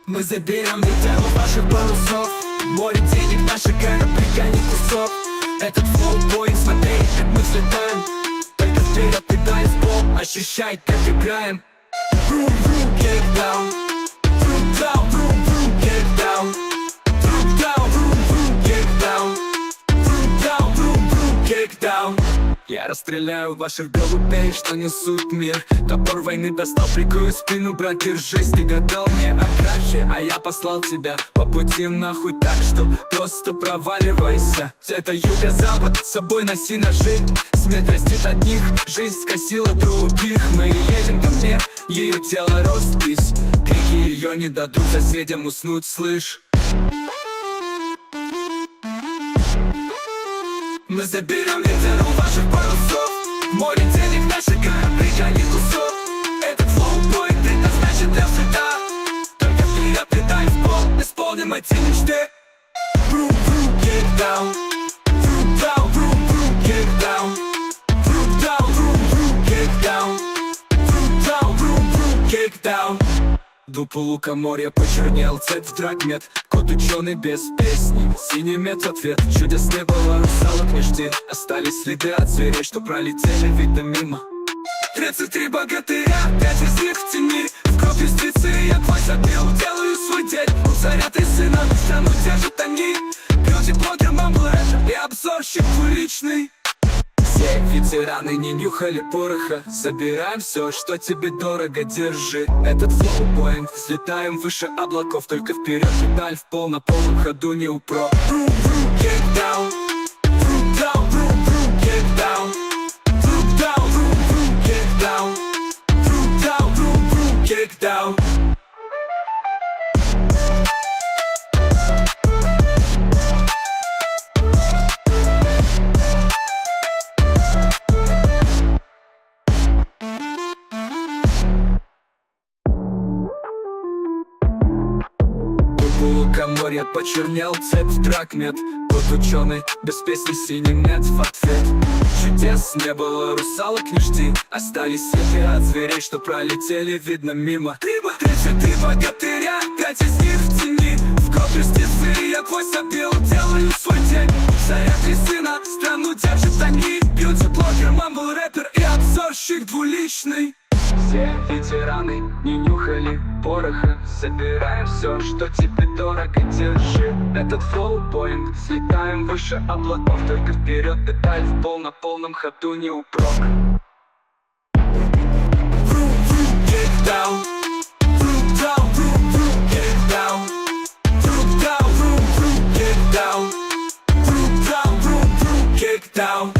Мы заберем ветер у ваших парусов, море денег, наши корабли гонит кусок. Этот флоу-поинт, смотри, как мы взлетаем. Только вперед и дай в пол, ощущай, как играем. Vroom-vroom, kick down. Vroom-down, vroom-vroom, kick down. Vroom-down, vroom-vroom, kick down. Vroom-down, vroom-vroom, kick down. Я расстреляю ваших голубей, что несут мир. Топор войны достал, прикрою спину, брат, держись. Ты гадал мне о краше, а я послал тебя по пути нахуй, так что просто проваливайся. Это юго-запад, с собой носи ножи. Смерть растет одних, жизнь скосила других. Мы едем ко мне, ее тело роспись. Крики ее не дадут соседям уснуть, слышь. Мы заберем ветер у ваших парусов, море денег, наши корабли гонит кусок. Этот флоу-поинт предназначен для взлета. Только вперед и дай в пол, исполним эти мечты. Vroom-vroom, kick down. Vroom-down, vroom-vroom, kick down. Vroom-down, vroom-vroom, kick down. Vroom-down, vroom-vroom, kick down. Дупл лукоморья почернел, цепь в драгмет. Кот ученый без песни, синий мед в ответ. Чудес не было, русалок не жди. Остались следы от зверей, что пролетели, видно, мимо. 33 богатыря, 5 из них в тени. В кровь юстиции я твой забил, делаю свой день. У царя три сына, но страну держат они. Бьюти-блогер, мамбл-рэпер и обзорщик уличный. Все ветераны не нюхали пороха. Собираем все, что тебе дорого, держи этот флоу-поинт. Взлетаем выше облаков, только вперед и даль в пол. На полном ходу не упро. Vroom-vroom, kick down. Vroom-down, vroom-vroom, kick down. Vroom-down, vroom-vroom, kick down. Vroom-down, vroom-vroom, kick down. Лукоморья почернел, цепь в драгмет. Тот ученый, без песни синий мед в ответ. Чудес не было, русалок не жди. Остались следы от зверей, что пролетели, видно, мимо. 33 богатыря, 5 из них в тени. В кровь юстиции я твой забил, делаю свой день. Царя три сына, страну держат они. Бьюти-блогер, мамбл-рэпер и обзорщик двуличный. Все ветераны не нюхали пороха. Собираем все, что тебе дорого, держи этот флоу-поинт. Слетаем выше облаков, только вперед и даль в пол. На полном ходу не упрок. Vroom-vroom, kick down. Vroom-down, vroom-vroom, kick down. Vroom-down, vroom-vroom, kick down. Vroom-down, vroom-vroom, kick down.